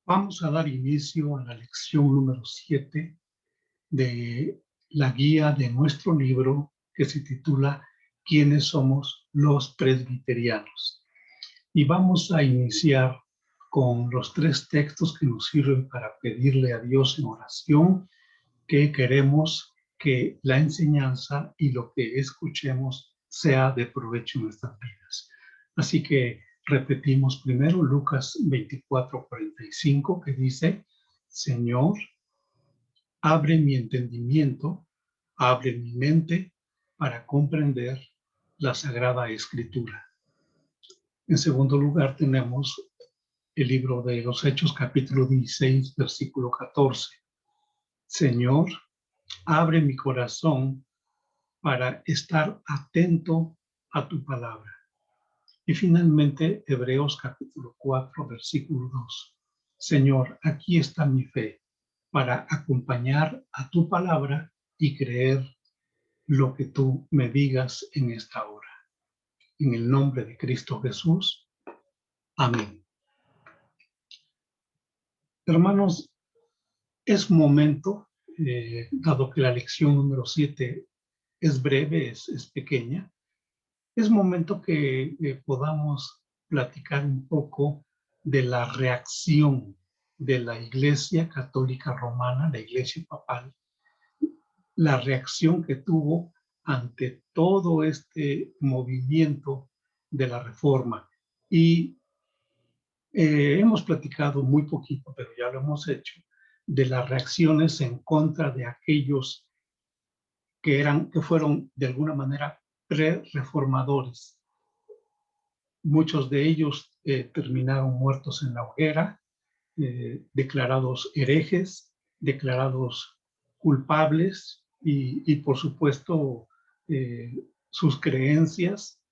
Vamos a dar inicio a la lección número 7 de la guía de nuestro libro que se titula ¿Quiénes somos los presbiterianos? Y vamos a iniciar con los 3 textos que nos sirven para pedirle a Dios en oración que queremos que la enseñanza y lo que escuchemos sea de provecho en nuestras vidas. Así que repetimos primero Lucas 24:45, que dice: Señor, abre mi entendimiento, abre mi mente para comprender la Sagrada Escritura. En segundo lugar tenemos el libro de los Hechos, capítulo 16, versículo 14. Señor, abre mi corazón para estar atento a tu palabra. Y finalmente, Hebreos capítulo 4, versículo 2. Señor, aquí está mi fe para acompañar a tu palabra y creer lo que tú me digas en esta hora. En el nombre de Cristo Jesús. Amén. Hermanos, es momento, dado que la lección número 7 es breve, es pequeña, es momento que podamos platicar un poco de la reacción de la Iglesia Católica Romana, la Iglesia Papal, la reacción que tuvo ante todo este movimiento de la Reforma. Y hemos platicado muy poquito, pero ya lo hemos hecho, de las reacciones en contra de aquellos que fueron de alguna manera pre-reformadores. Muchos de ellos terminaron muertos en la hoguera, declarados herejes, declarados culpables y por supuesto, sus creencias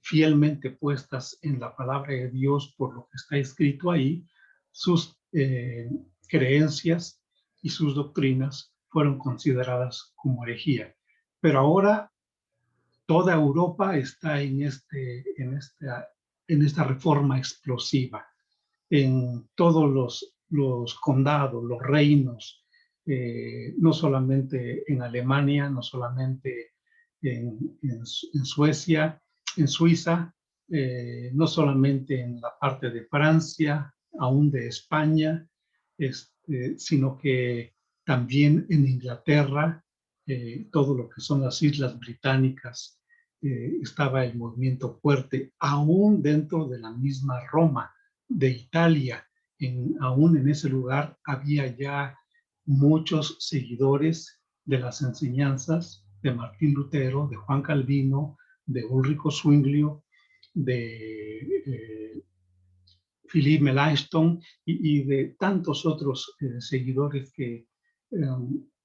fielmente puestas en la palabra de Dios por lo que está escrito ahí, sus creencias y sus doctrinas fueron consideradas como herejía. Pero ahora toda Europa está en esta reforma explosiva. En todos los condados, los reinos, no solamente en Alemania, no solamente en Suecia, en Suiza, no solamente en la parte de Francia, aún de España, sino que también en Inglaterra, todo lo que son las Islas Británicas, estaba el movimiento fuerte, aún dentro de la misma Roma, de Italia. Aún en ese lugar había ya muchos seguidores de las enseñanzas de Martín Lutero, de Juan Calvino, de Ulrico Zwinglio, de Philippe Melanchthon y de tantos otros seguidores que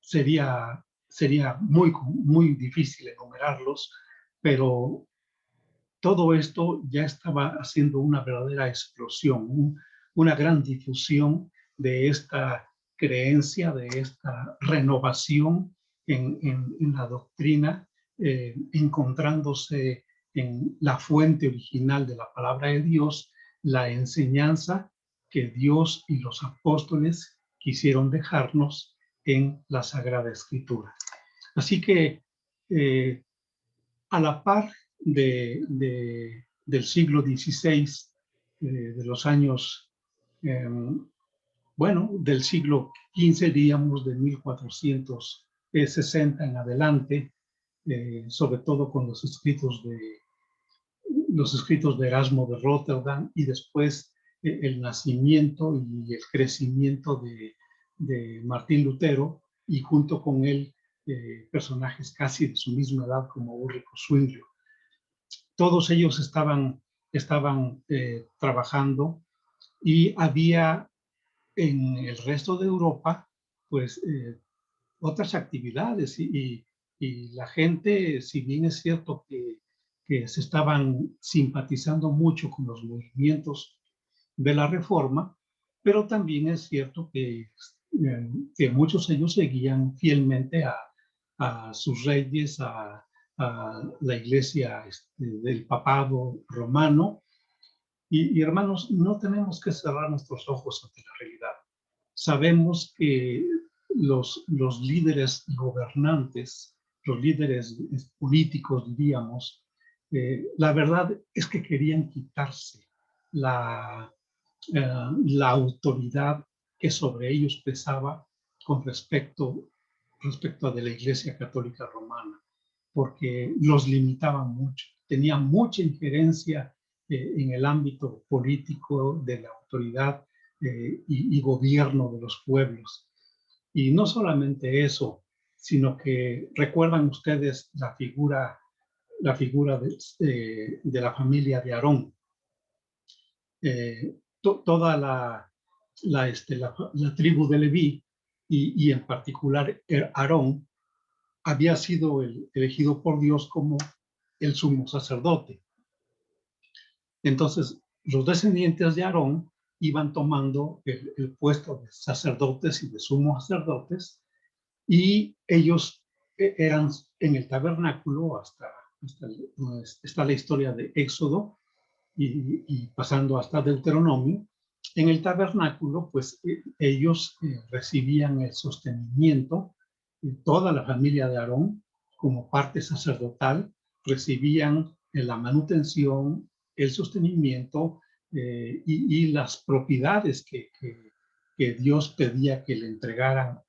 sería muy difícil enumerarlos, pero todo esto ya estaba haciendo una verdadera explosión, una gran difusión de esta creencia, de esta renovación en la doctrina, encontrándose en la fuente original de la palabra de Dios, la enseñanza que Dios y los apóstoles quisieron dejarnos en la Sagrada Escritura. Así que a la par del siglo XVI, de los años, del siglo XV, diríamos, de 1460 en adelante, sobre todo con los escritos de Erasmo de Rotterdam y después el nacimiento y el crecimiento de Martín Lutero, y junto con él personajes casi de su misma edad como Ulrico Zwinglio. Todos ellos estaban trabajando, y había en el resto de Europa pues otras actividades, y la gente, si bien es cierto que se estaban simpatizando mucho con los movimientos de la Reforma, pero también es cierto que muchos de ellos seguían fielmente a sus reyes, a la iglesia del papado romano. Y hermanos, no tenemos que cerrar nuestros ojos ante la realidad. sabemos que los líderes gobernantes, los líderes políticos, diríamos, la verdad es que querían quitarse la, la autoridad que sobre ellos pesaba con respecto a de la Iglesia Católica Romana, porque los limitaban mucho, tenían mucha injerencia en el ámbito político de la autoridad y gobierno de los pueblos. Y no solamente eso, sino que recuerdan ustedes la figura de la familia de Aarón. Toda la tribu de Leví y en particular Aarón había sido elegido por Dios como el sumo sacerdote. Entonces, los descendientes de Aarón iban tomando el puesto de sacerdotes y de sumos sacerdotes, y ellos eran en el tabernáculo está la historia de Éxodo y pasando hasta Deuteronomio. En el tabernáculo, pues ellos recibían el sostenimiento, toda la familia de Aarón, como parte sacerdotal, recibían la manutención, el sostenimiento y las propiedades que Dios pedía que le entregaran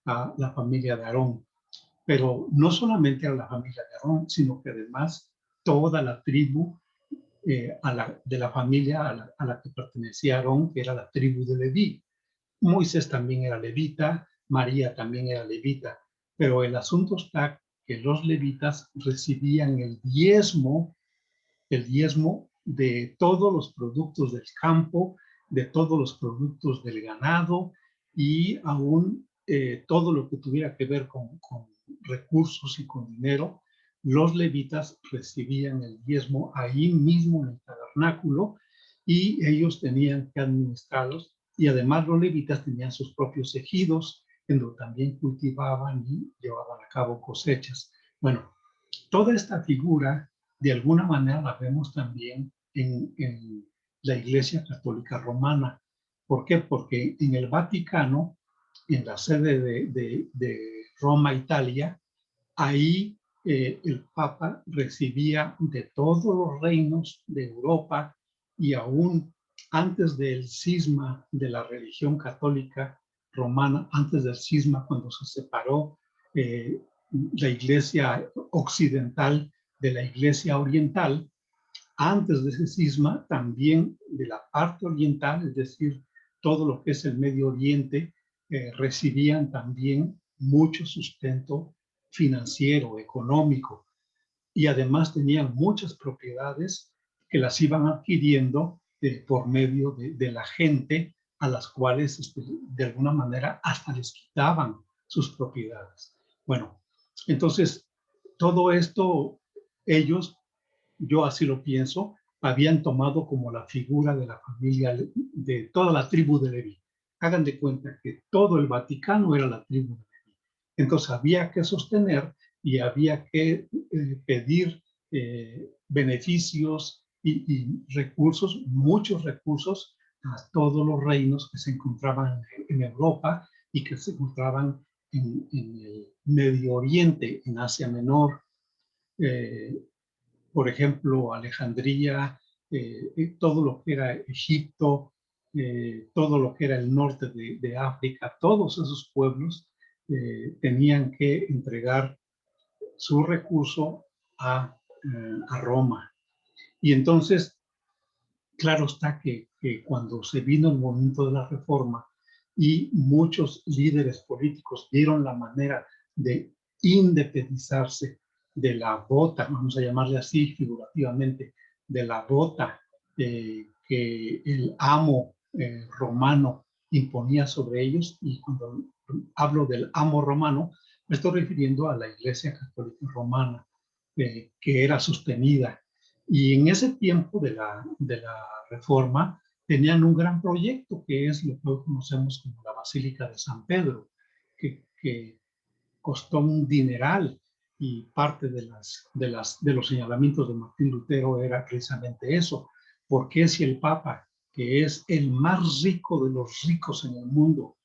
a la familia de Aarón. Pero no solamente a la familia de Aarón, sino que además toda la tribu de la familia a la que pertenecía Aarón, que era la tribu de Leví. Moisés también era levita, María también era levita, pero el asunto está que los levitas recibían el diezmo de todos los productos del campo, de todos los productos del ganado y aún todo lo que tuviera que ver con recursos y con dinero. Los levitas recibían el diezmo ahí mismo en el tabernáculo y ellos tenían que administrarlos, y además los levitas tenían sus propios ejidos en donde también cultivaban y llevaban a cabo cosechas. Bueno, toda esta figura de alguna manera la vemos también en la Iglesia Católica Romana. ¿Por qué? Porque en el Vaticano, en la sede de Roma, Italia, ahí el Papa recibía de todos los reinos de Europa, y aún antes del cisma de la religión católica romana, antes del cisma cuando se separó eh, la iglesia occidental de la iglesia oriental, antes de ese cisma también de la parte oriental, es decir, todo lo que es el Medio Oriente, recibían también mucho sustento financiero, económico, y además tenían muchas propiedades que las iban adquiriendo por medio de la gente a las cuales de alguna manera hasta les quitaban sus propiedades. Bueno, entonces todo esto ellos, yo así lo pienso, habían tomado como la figura de la familia de toda la tribu de Leví. Hagan de cuenta que todo el Vaticano era la tribu de Leví. Entonces había que sostener y había que pedir beneficios y recursos, muchos recursos, a todos los reinos que se encontraban en Europa y que se encontraban en el Medio Oriente, en Asia Menor, por ejemplo, Alejandría, todo lo que era Egipto, todo lo que era el norte de África, todos esos pueblos tenían que entregar su recurso a Roma. Y entonces, claro está que cuando se vino el momento de la reforma y muchos líderes políticos vieron la manera de independizarse de la bota, vamos a llamarle así figurativamente, de la bota que el amo romano imponía sobre ellos, y cuando hablo del amo romano, me estoy refiriendo a la Iglesia Católica Romana, que era sostenida. Y en ese tiempo de la reforma tenían un gran proyecto, que es lo que hoy conocemos como la Basílica de San Pedro, que costó un dineral, y parte de los señalamientos de Martín Lutero era precisamente eso. ¿Por qué si el Papa que es el más rico de los ricos en el mundo,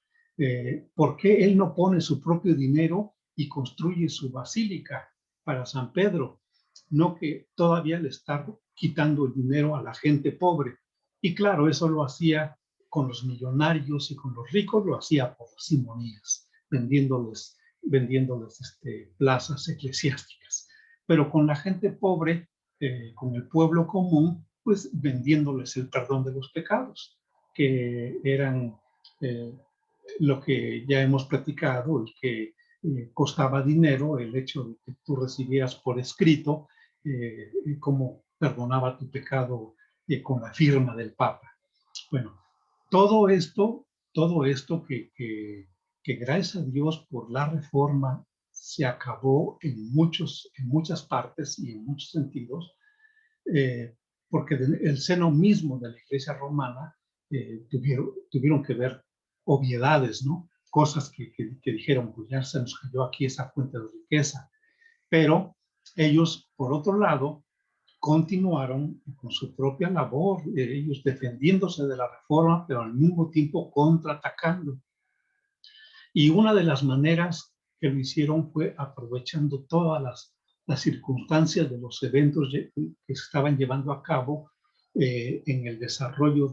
¿por qué él no pone su propio dinero y construye su basílica para San Pedro? No que todavía le está quitando el dinero a la gente pobre. Y claro, eso lo hacía con los millonarios y con los ricos, lo hacía por simonías, vendiéndoles plazas eclesiásticas. Pero con la gente pobre, con el pueblo común, pues vendiéndoles el perdón de los pecados, que eran lo que ya hemos platicado, el que costaba dinero, el hecho de que tú recibieras por escrito cómo perdonaba tu pecado con la firma del Papa. Bueno, todo esto que gracias a Dios por la reforma se acabó en muchas partes y en muchos sentidos, porque el seno mismo de la Iglesia romana tuvieron que ver obviedades, ¿no? Cosas que dijeron, pues ya se nos cayó aquí esa fuente de riqueza. Pero ellos, por otro lado, continuaron con su propia labor, ellos defendiéndose de la reforma, pero al mismo tiempo contraatacando. Y una de las maneras que lo hicieron fue aprovechando todas las circunstancias de los eventos que se estaban llevando a cabo en el desarrollo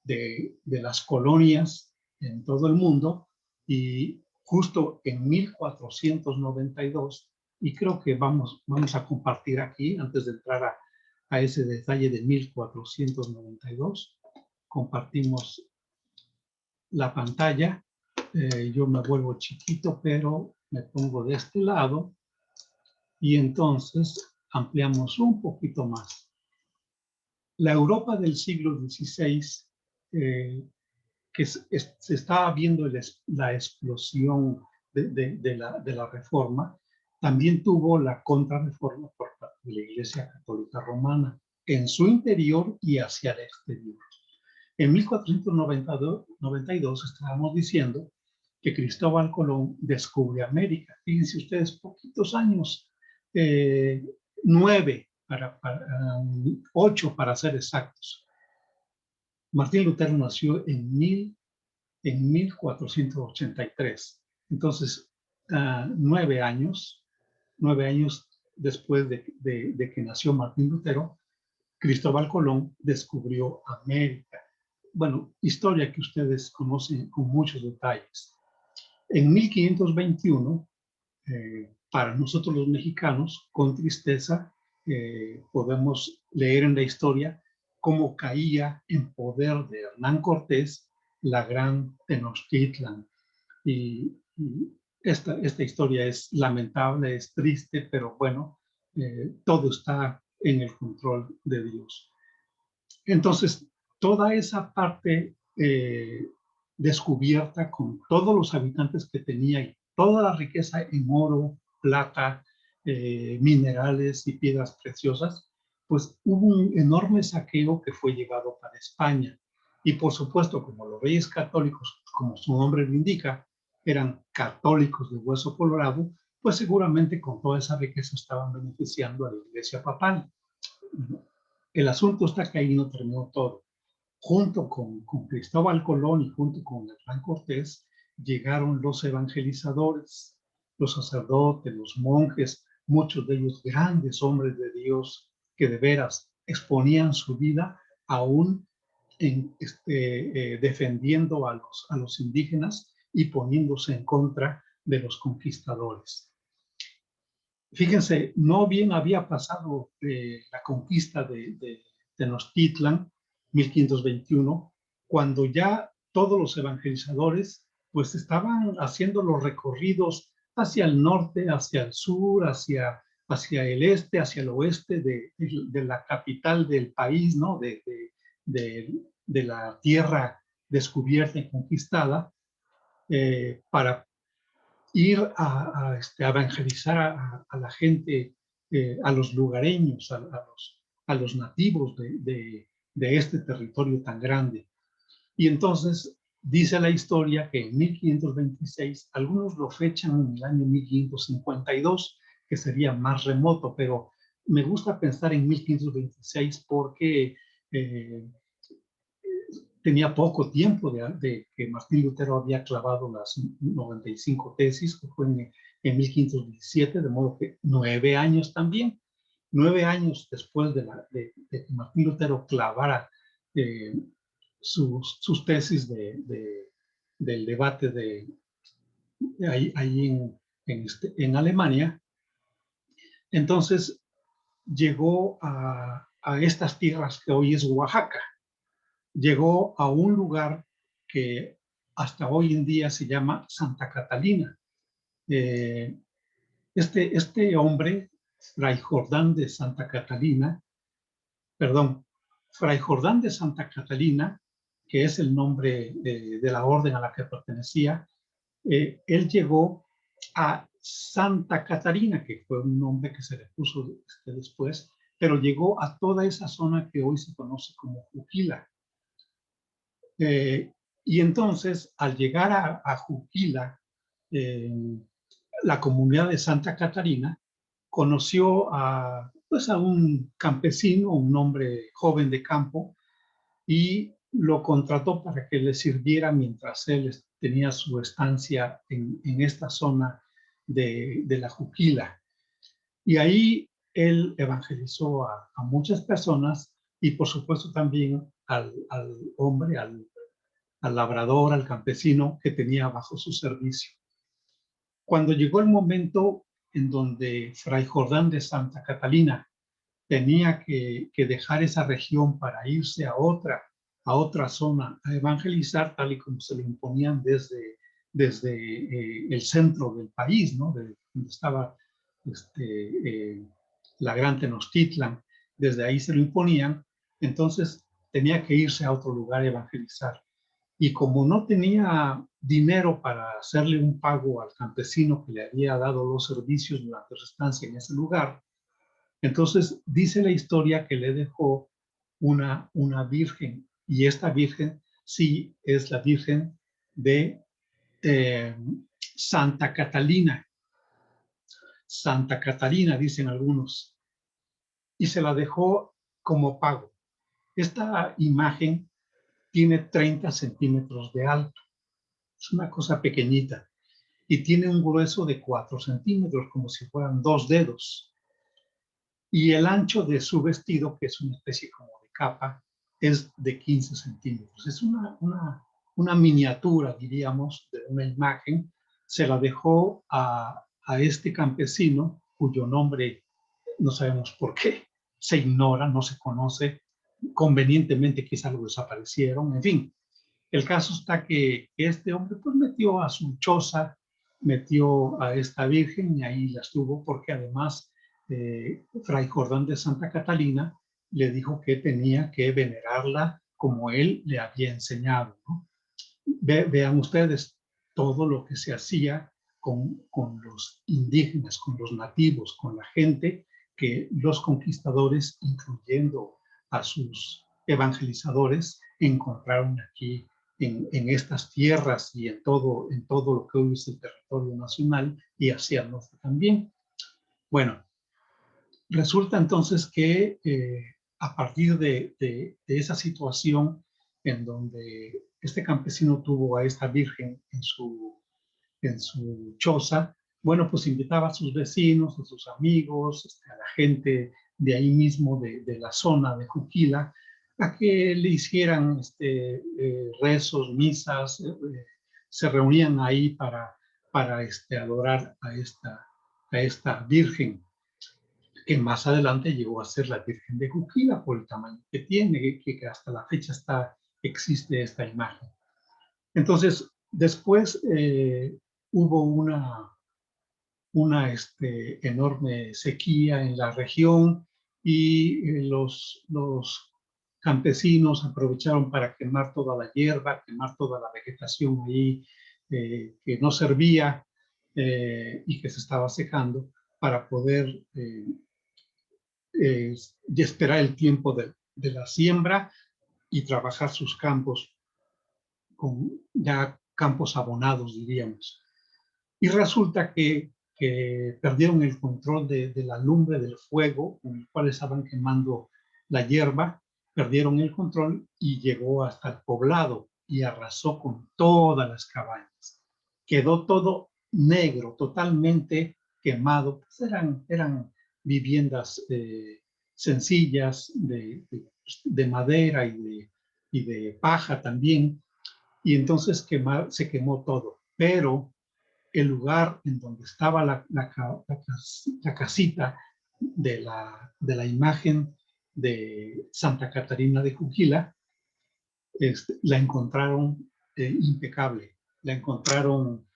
de las colonias en todo el mundo. Y justo en 1492, y creo que vamos a compartir aquí, antes de entrar a ese detalle de 1492, compartimos la pantalla. Yo me vuelvo chiquito, pero me pongo de este lado y entonces ampliamos un poquito más. La Europa del siglo XVI, que se estaba viendo la explosión de la reforma, también tuvo la contrarreforma por parte de la Iglesia Católica Romana en su interior y hacia el exterior. En 1492 estábamos diciendo que Cristóbal Colón descubre América. Fíjense ustedes, poquitos años, 9, 8 para ser exactos. Martín Lutero nació en 1483. Entonces, 9 años después de que nació Martín Lutero, Cristóbal Colón descubrió América. Bueno, historia que ustedes conocen con muchos detalles. En 1521, para nosotros los mexicanos, con tristeza, podemos leer en la historia cómo caía en poder de Hernán Cortés la gran Tenochtitlan. Y esta historia es lamentable, es triste, pero bueno, todo está en el control de Dios. Entonces, toda esa parte descubierta con todos los habitantes que tenía y toda la riqueza en oro, plata, minerales y piedras preciosas, pues hubo un enorme saqueo que fue llevado para España. Y por supuesto, como los reyes católicos, como su nombre lo indica, eran católicos de hueso colorado, pues seguramente con toda esa riqueza estaban beneficiando a la Iglesia papal. El asunto está que ahí no terminó todo. Junto con Cristóbal Colón y junto con Hernán Cortés llegaron los evangelizadores, los sacerdotes, los monjes, muchos de ellos grandes hombres de Dios que de veras exponían su vida aún defendiendo a los indígenas y poniéndose en contra de los conquistadores. Fíjense, no bien había pasado la conquista de Tenochtitlan, 1521, cuando ya todos los evangelizadores pues estaban haciendo los recorridos hacia el norte, hacia el sur, hacia el este, hacia el oeste de la capital del país, ¿no? de la tierra descubierta y conquistada, para ir a evangelizar a la gente, a los lugareños, a los nativos de este territorio tan grande. Y entonces dice la historia que en 1526, algunos lo fechan en el año 1552, que sería más remoto, pero me gusta pensar en 1526 porque tenía poco tiempo de que Martín Lutero había clavado las 95 tesis, que fue en 1517, de modo que 9 años también. 9 años después de que Martín Lutero clavara sus tesis del debate ahí en Alemania, entonces llegó a estas tierras que hoy es Oaxaca. Llegó a un lugar que hasta hoy en día se llama Santa Catalina. Este hombre, Fray Jordán de Santa Catalina, perdón, Fray Jordán de Santa Catalina, que es el nombre de la orden a la que pertenecía, él llegó a Santa Catarina, que fue un nombre que se le puso después, pero llegó a toda esa zona que hoy se conoce como Juquila. Y entonces, al llegar a Juquila, la comunidad de Santa Catarina conoció pues a un campesino, un hombre joven de campo, y lo contrató para que le sirviera mientras él tenía su estancia en esta zona de la Juquila. Y ahí él evangelizó a muchas personas y por supuesto también al hombre, al labrador, al campesino que tenía bajo su servicio. Cuando llegó el momento en donde Fray Jordán de Santa Catalina tenía que dejar esa región para irse a otra zona a evangelizar, tal y como se le imponían desde el centro del país, ¿no? De donde estaba la Gran Tenochtitlan, desde ahí se lo imponían, entonces tenía que irse a otro lugar a evangelizar. Y como no tenía dinero para hacerle un pago al campesino que le había dado los servicios durante su estancia en ese lugar, entonces dice la historia que le dejó una virgen, y esta virgen sí es la virgen de Santa Catalina. Santa Catalina, dicen algunos, y se la dejó como pago. Esta imagen tiene 30 centímetros de alto. Es una cosa pequeñita y tiene un grueso de 4 centímetros, como si fueran 2 dedos. Y el ancho de su vestido, que es una especie como de capa, es de 15 centímetros. Es una miniatura, diríamos, de una imagen. Se la dejó a este campesino, cuyo nombre no sabemos por qué, se ignora, no se conoce, convenientemente quizá lo desaparecieron, en fin. El caso está que este hombre pues metió a su choza, metió a esta virgen y ahí la estuvo porque además Fray Jordán de Santa Catalina le dijo que tenía que venerarla como él le había enseñado, ¿no? Vean ustedes todo lo que se hacía con los indígenas, con los nativos, con la gente que los conquistadores, incluyendo a sus evangelizadores, encontraron aquí en estas tierras y en todo lo que hoy es el territorio nacional y hacia el norte también. Bueno, resulta entonces que a partir de esa situación en donde este campesino tuvo a esta virgen en su choza, bueno, pues invitaba a sus vecinos, a sus amigos, a la gente de ahí mismo, de la zona de Juquila, a que le hicieran rezos, misas, se reunían ahí para adorar a esta virgen, que más adelante llegó a ser la Virgen de Juquila por el tamaño que tiene, que hasta la fecha existe esta imagen. Entonces, después hubo una enorme sequía en la región y los campesinos aprovecharon para quemar toda la hierba, quemar toda la vegetación ahí que no servía y que se estaba secando para poder y esperar el tiempo de la siembra y trabajar sus campos con ya campos abonados, diríamos. Y resulta que perdieron el control de la lumbre del fuego con el cual estaban quemando la hierba perdieron el control y llegó hasta el poblado y arrasó con todas las cabañas. Quedó todo negro, totalmente quemado. Pues eran viviendas sencillas de madera y de paja también. Y entonces se quemó todo. Pero el lugar en donde estaba la casita de la imagen de Santa Catarina de Juquila, la encontraron impecable, la encontraron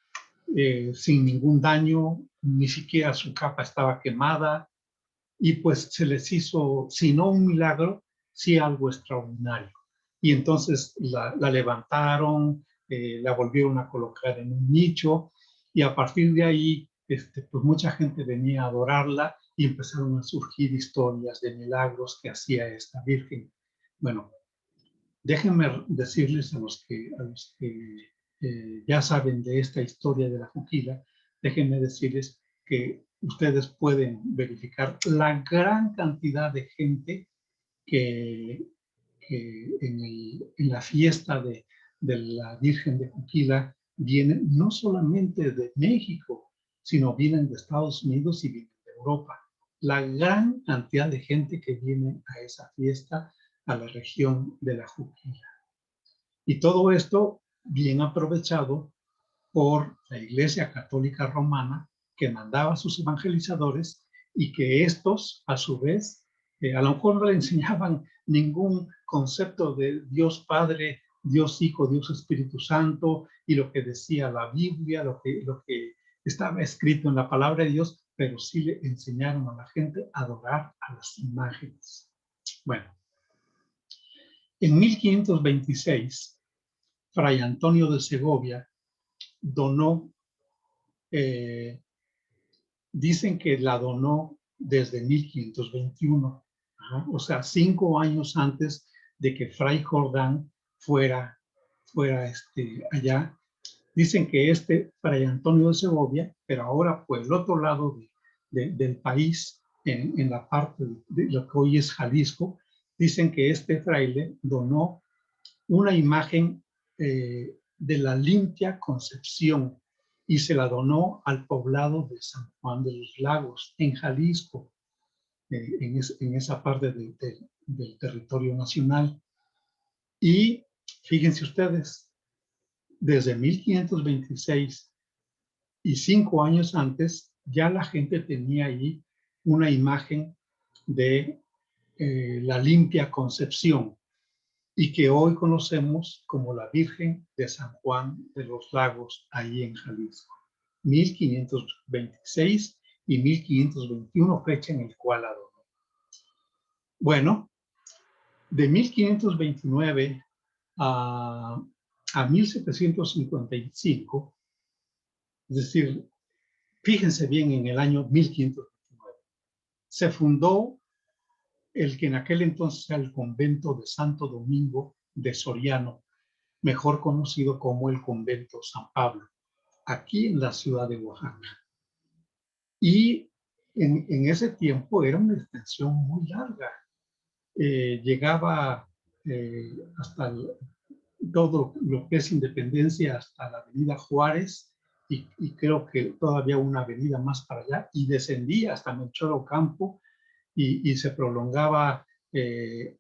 sin ningún daño, ni siquiera su capa estaba quemada, y pues se les hizo, si no un milagro, sí algo extraordinario. Y entonces la levantaron, la volvieron a colocar en un nicho, y a partir de ahí, pues mucha gente venía a adorarla y empezaron a surgir historias de milagros que hacía esta Virgen. Bueno, déjenme decirles a los que ya saben de esta historia de la Juquila, déjenme decirles que ustedes pueden verificar la gran cantidad de gente que, en la fiesta de la Virgen de Juquila vienen no solamente de México, sino vienen de Estados Unidos y vienen de Europa. La gran cantidad de gente que viene a esa fiesta, a la región de la Juquila. Y todo esto bien aprovechado por la Iglesia Católica Romana, que mandaba a sus evangelizadores y que estos, a su vez, a lo mejor no le enseñaban ningún concepto de Dios Padre, Dios Hijo, Dios Espíritu Santo y lo que decía la Biblia, lo que estaba escrito en la palabra de Dios, pero sí le enseñaron a la gente a adorar a las imágenes. Bueno, en 1526, Fray Antonio de Segovia donó, dicen que la donó desde 1521, o sea, 5 años antes de que Fray Jordán fuera allá. Dicen que Fray Antonio de Segovia, pero ahora por el otro lado del país, en la parte de lo que hoy es Jalisco, dicen que este fraile donó una imagen de la limpia concepción y se la donó al poblado de San Juan de los Lagos, en Jalisco, en esa parte del territorio nacional. Y fíjense ustedes, desde 1526 y 5 años antes, ya la gente tenía ahí una imagen de la limpia concepción, y que hoy conocemos como la Virgen de San Juan de los Lagos, ahí en Jalisco. 1526 y 1521, fecha en el cual adoró. Bueno, de 1529 a 1755, es decir, fíjense bien, en el año 1529, se fundó el que en aquel entonces era el convento de Santo Domingo de Soriano, mejor conocido como el convento San Pablo, aquí en la ciudad de Oaxaca. Y en ese tiempo era una extensión muy larga. Llegaba hasta todo lo que es Independencia, hasta la avenida Juárez, y creo que todavía una avenida más para allá, y descendía hasta Melchor Ocampo, y se prolongaba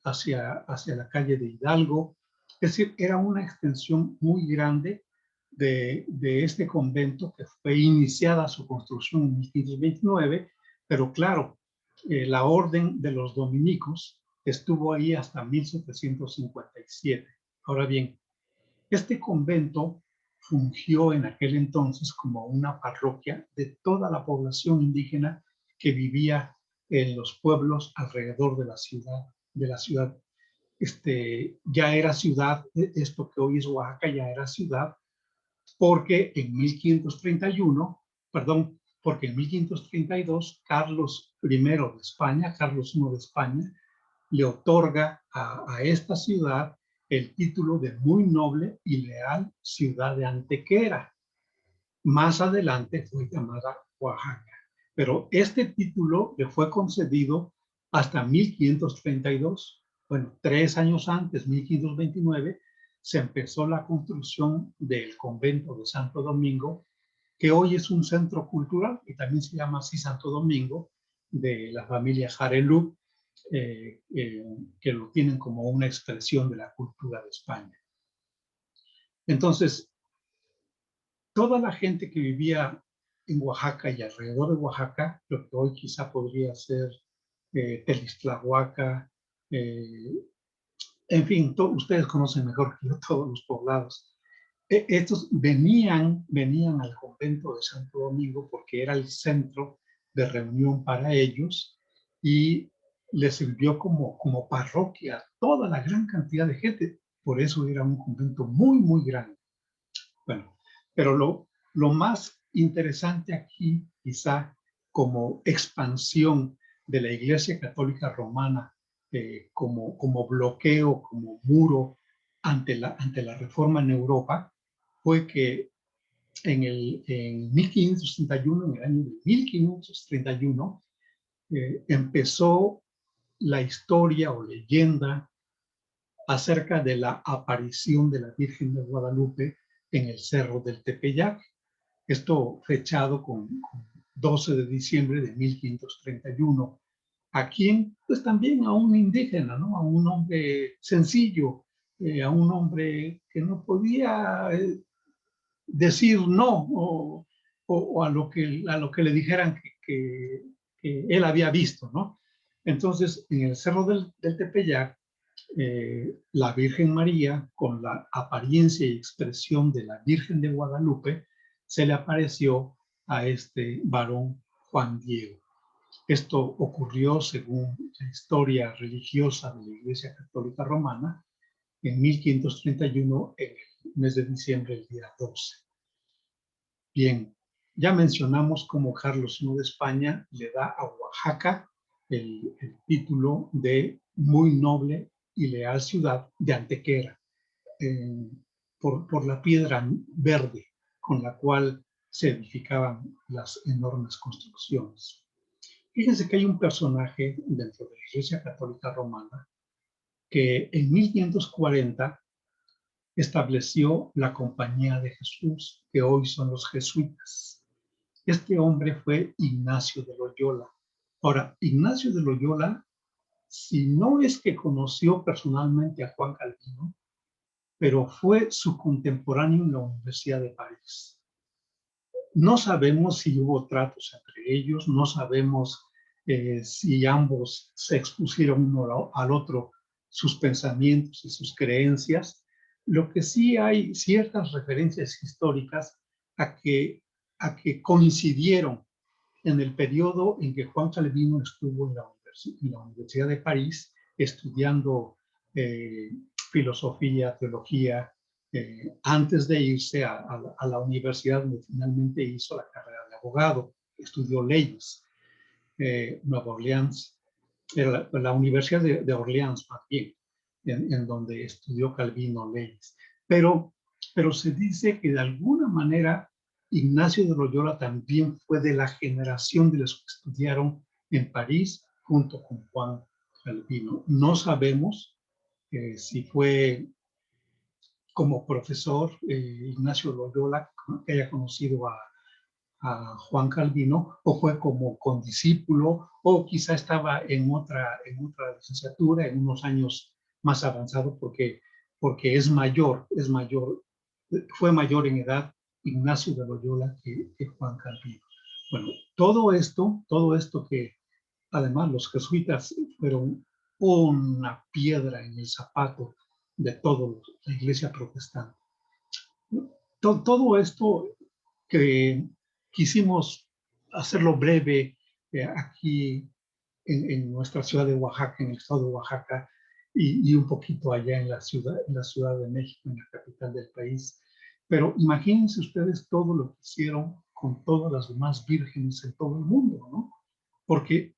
hacia la calle de Hidalgo. Es decir, era una extensión muy grande de este convento, que fue iniciada su construcción en 1529, pero claro, la orden de los dominicos estuvo ahí hasta 1757. Ahora bien, este convento fungió en aquel entonces como una parroquia de toda la población indígena que vivía en los pueblos alrededor de la ciudad. Ya era ciudad, esto que hoy es Oaxaca ya era ciudad, porque en 1531, perdón, porque en 1532 Carlos I de España, Carlos I de España, le otorga a esta ciudad el título de muy noble y leal ciudad de Antequera. Más adelante fue llamada Oaxaca, pero este título le fue concedido hasta 1532, Bueno, 3 años antes, 1529, se empezó la construcción del convento de Santo Domingo, que hoy es un centro cultural y también se llama así Santo Domingo, de la familia Jarelú, que lo tienen como una expresión de la cultura de España. Entonces, toda la gente que vivía en Oaxaca y alrededor de Oaxaca, lo que hoy quizá podría ser Telixtlahuaca, en fin, ustedes conocen mejor que yo todos los poblados. Estos venían al convento de Santo Domingo porque era el centro de reunión para ellos y les sirvió como parroquia toda la gran cantidad de gente. Por eso era un convento muy, muy grande. Bueno, pero lo más interesante aquí, quizá como expansión de la Iglesia Católica Romana, como bloqueo, como muro ante la reforma en Europa, fue que en 1531, en el año de 1531, empezó la historia o leyenda acerca de la aparición de la Virgen de Guadalupe en el Cerro del Tepeyac. Esto fechado con 12 de diciembre de 1531. ¿A quién? Pues también a un indígena, ¿no? A un hombre sencillo, a un hombre que no podía decir no o a lo que le dijeran que él había visto, ¿no? Entonces, en el Cerro del Tepeyac, la Virgen María, con la apariencia y expresión de la Virgen de Guadalupe, se le apareció a este varón Juan Diego. Esto ocurrió, según la historia religiosa de la Iglesia Católica Romana, en 1531, en el mes de diciembre, el día 12. Bien, ya mencionamos cómo Carlos I de España le da a Oaxaca el título de muy noble y leal ciudad de Antequera, por la piedra verde con la cual se edificaban las enormes construcciones. Fíjense que hay un personaje dentro de la Iglesia Católica Romana que en 1540 estableció la Compañía de Jesús, que hoy son los jesuitas. Este hombre fue Ignacio de Loyola. Ahora, Ignacio de Loyola, si no es que conoció personalmente a Juan Calvino, pero fue su contemporáneo en la Universidad de París. No sabemos si hubo tratos entre ellos, no sabemos si ambos se expusieron uno al otro sus pensamientos y sus creencias. Lo que sí hay ciertas referencias históricas a que coincidieron en el periodo en que Juan Calvino estuvo en la Universidad de París estudiando filosofía, teología, antes de irse a la universidad donde finalmente hizo la carrera de abogado, estudió leyes, Nueva Orleans, la Universidad de Orleans más bien, en donde estudió Calvino leyes. Pero se dice que de alguna manera Ignacio de Loyola también fue de la generación de los que estudiaron en París junto con Juan Calvino. No sabemos si fue como profesor Ignacio Loyola que haya conocido a Juan Calvino, o fue como condiscípulo, o quizá estaba en otra licenciatura, en unos años más avanzado, porque es mayor, fue mayor en edad Ignacio de Loyola que Juan Calvino. Bueno, todo esto que además los jesuitas fueron una piedra en el zapato de toda la iglesia protestante. Todo esto que quisimos hacerlo breve aquí en nuestra ciudad de Oaxaca, en el estado de Oaxaca, y un poquito allá en la Ciudad de México, en la capital del país. Pero imagínense ustedes todo lo que hicieron con todas las demás vírgenes en todo el mundo, ¿no? Porque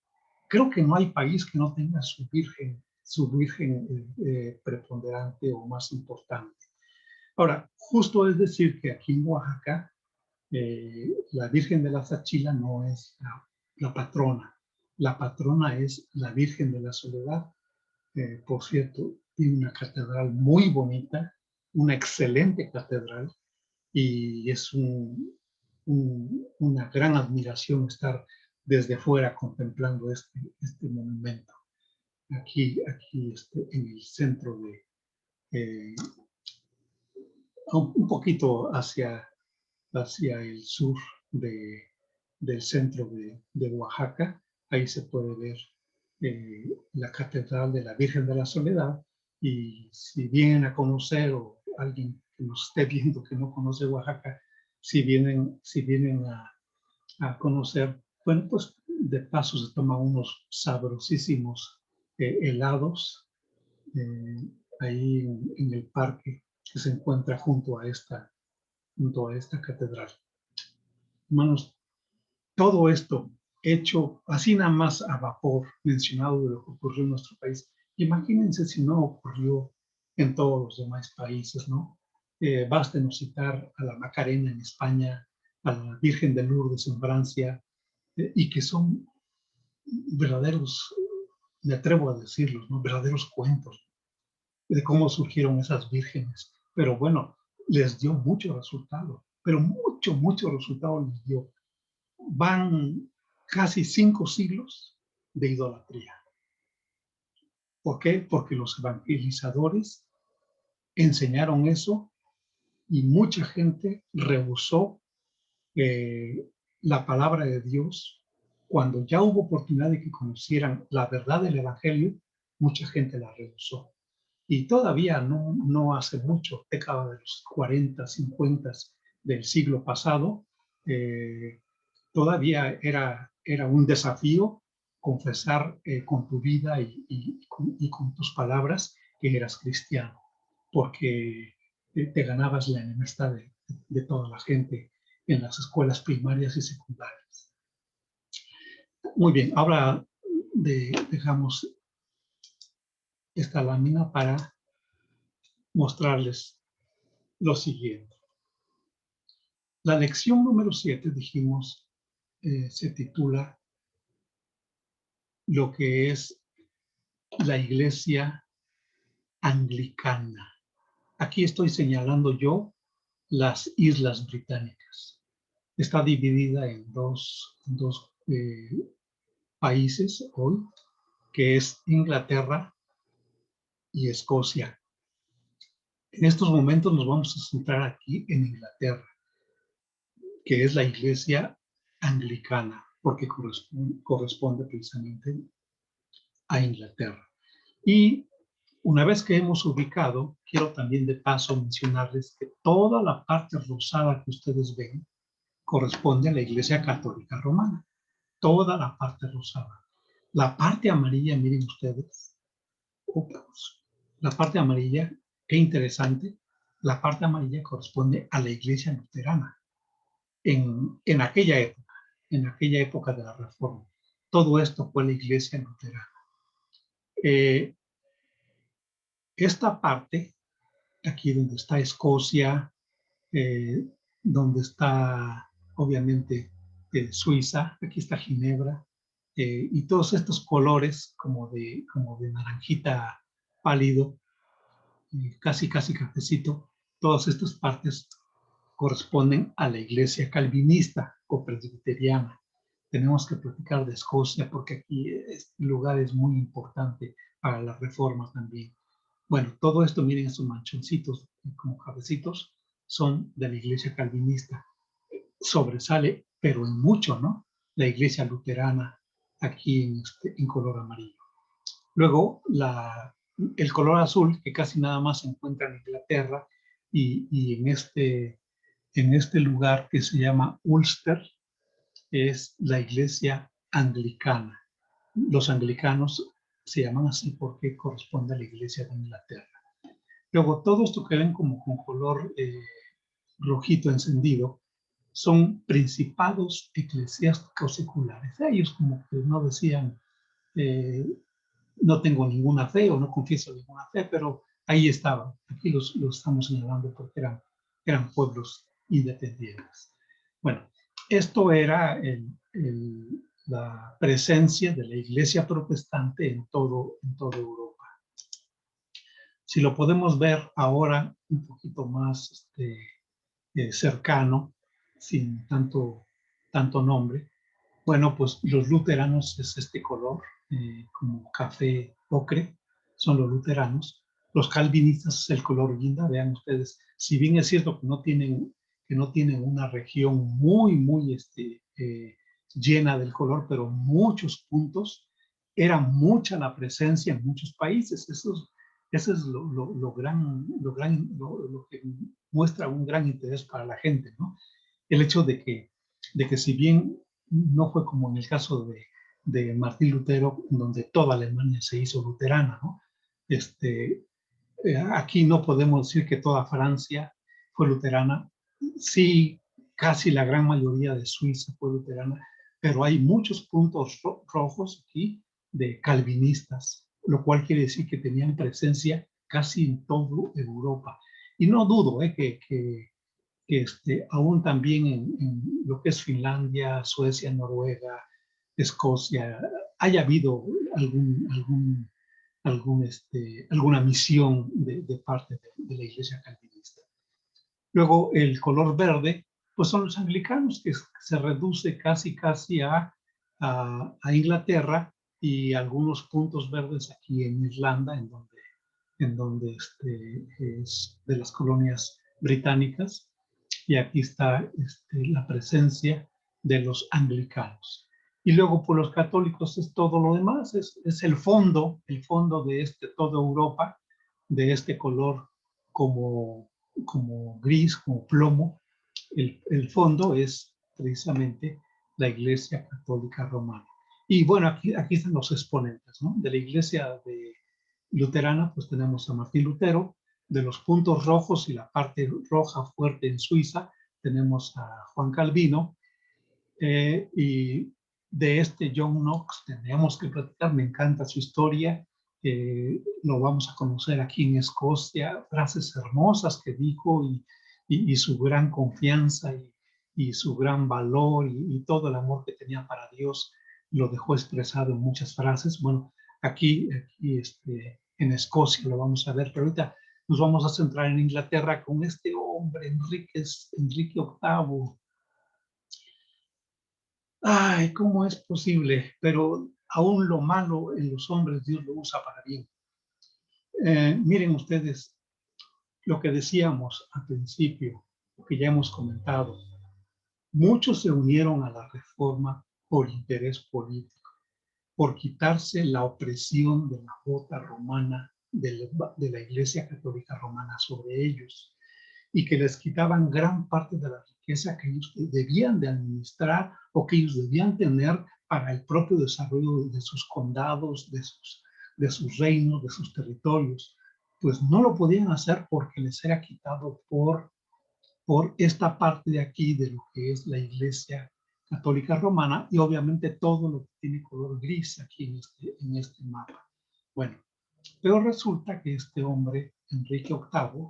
creo que no hay país que no tenga su virgen preponderante o más importante. Ahora, justo es decir que aquí en Oaxaca, la Virgen de la Sachila no es la patrona. La patrona es la Virgen de la Soledad. por cierto, tiene una catedral muy bonita, una excelente catedral, y es una gran admiración estar desde fuera contemplando este monumento. Aquí en el centro un poquito hacia el sur del centro de Oaxaca. Ahí se puede ver la Catedral de la Virgen de la Soledad, y si vienen a conocer, o alguien que nos esté viendo que no conoce Oaxaca, si vienen a conocer, bueno, pues de paso se toman unos sabrosísimos helados ahí en el parque que se encuentra junto a esta catedral. Hermanos, todo esto hecho así nada más a vapor, mencionado de lo que ocurrió en nuestro país. Imagínense si no ocurrió en todos los demás países, ¿no? Bástenos citar a la Macarena en España, a la Virgen de Lourdes en Francia, y que son verdaderos, me atrevo a decirlos, ¿no? Verdaderos cuentos de cómo surgieron esas vírgenes. Pero bueno, les dio mucho resultado, pero mucho resultado les dio. Van casi 5 siglos de idolatría. ¿Por qué? Porque los evangelizadores enseñaron eso, y mucha gente rehusó la palabra de Dios. Cuando ya hubo oportunidad de que conocieran la verdad del evangelio, mucha gente la rehusó. Y todavía no hace mucho, década de los 40, 50 del siglo pasado, todavía era un desafío confesar con tu vida y con tus palabras que eras cristiano, porque te ganabas la enemistad de toda la gente en las escuelas primarias y secundarias. Muy bien, ahora dejamos esta lámina para mostrarles lo siguiente. La lección número 7, dijimos, se titula lo que es la iglesia anglicana. Aquí estoy señalando yo las Islas Británicas. Está dividida en dos países hoy, que es Inglaterra y Escocia. En estos momentos nos vamos a centrar aquí en Inglaterra, que es la iglesia anglicana, porque corresponde precisamente a Inglaterra. Y una vez que hemos ubicado, quiero también de paso mencionarles que toda la parte rosada que ustedes ven corresponde a la Iglesia Católica Romana. Toda la parte rosada. La parte amarilla, miren ustedes, la parte amarilla, qué interesante, la parte amarilla corresponde a la Iglesia Luterana. En aquella época de la Reforma. Todo esto fue la Iglesia Luterana. Esta parte, aquí donde está Escocia, donde está obviamente Suiza, aquí está Ginebra, y todos estos colores como de naranjita pálido, casi cafecito, todas estas partes corresponden a la iglesia calvinista o presbiteriana. Tenemos que platicar de Escocia porque aquí este lugar es muy importante para la reforma también. Bueno, todo esto, miren esos manchoncitos como cafecitos, son de la iglesia calvinista. Sobresale, pero en mucho, ¿no? La iglesia luterana aquí en color amarillo. Luego, el color azul, que casi nada más se encuentra en Inglaterra y en este lugar que se llama Ulster, es la iglesia anglicana. Los anglicanos se llaman así porque corresponde a la iglesia de Inglaterra. Luego, todo esto que ven como con color rojito encendido son principados eclesiásticos seculares. Ellos como que no decían, no tengo ninguna fe o no confieso ninguna fe, pero ahí estaban. Aquí los estamos señalando porque eran pueblos independientes. Bueno, esto era la presencia de la iglesia protestante en toda Europa. Si lo podemos ver ahora un poquito más cercano, sin tanto nombre, bueno, pues los luteranos es este color, como café ocre, son los luteranos. Los calvinistas es el color guinda, vean ustedes, si bien es cierto que no tienen una región muy llena del color, pero muchos puntos, era mucha la presencia en muchos países. Eso es lo que muestra un gran interés para la gente, ¿no? El hecho de que si bien no fue como en el caso de Martín Lutero, donde toda Alemania se hizo luterana, ¿no? Aquí no podemos decir que toda Francia fue luterana. Sí, casi la gran mayoría de Suiza fue luterana, pero hay muchos puntos rojos aquí de calvinistas, lo cual quiere decir que tenían presencia casi en toda Europa. Y no dudo que aún también en lo que es Finlandia, Suecia, Noruega, Escocia, haya habido alguna misión de parte de la Iglesia calvinista. Luego, el color verde, pues son los anglicanos, que se reduce casi a Inglaterra y algunos puntos verdes aquí en Irlanda, en donde es de las colonias británicas. Y aquí está la presencia de los anglicanos. Y luego por los católicos es todo lo demás, es el fondo de toda Europa, de este color como gris, como plomo. El fondo es precisamente la Iglesia Católica Romana. Y bueno, aquí están los exponentes, ¿no? De la Iglesia luterana, pues tenemos a Martín Lutero. De los puntos rojos y la parte roja fuerte en Suiza, tenemos a Juan Calvino. Y de John Knox tenemos que platicar, me encanta su historia. Lo vamos a conocer aquí en Escocia, frases hermosas que dijo y su gran confianza y su gran valor y todo el amor que tenía para Dios lo dejó expresado en muchas frases. Bueno, aquí en Escocia lo vamos a ver, pero ahorita nos vamos a centrar en Inglaterra con este hombre, Enrique VIII. Ay, ¿cómo es posible? Pero aún lo malo en los hombres Dios lo usa para bien. Miren ustedes lo que decíamos al principio, lo que ya hemos comentado. Muchos se unieron a la reforma por interés político, por quitarse la opresión de la bota romana de la Iglesia Católica Romana sobre ellos y que les quitaban gran parte de la riqueza que ellos debían de administrar o que ellos debían tener para el propio desarrollo de sus condados, de sus reinos, de sus territorios. Pues no lo podían hacer porque les era quitado por esta parte de aquí de lo que es la Iglesia Católica Romana y obviamente todo lo que tiene color gris aquí en este mapa. Bueno, pero resulta que este hombre, Enrique VIII,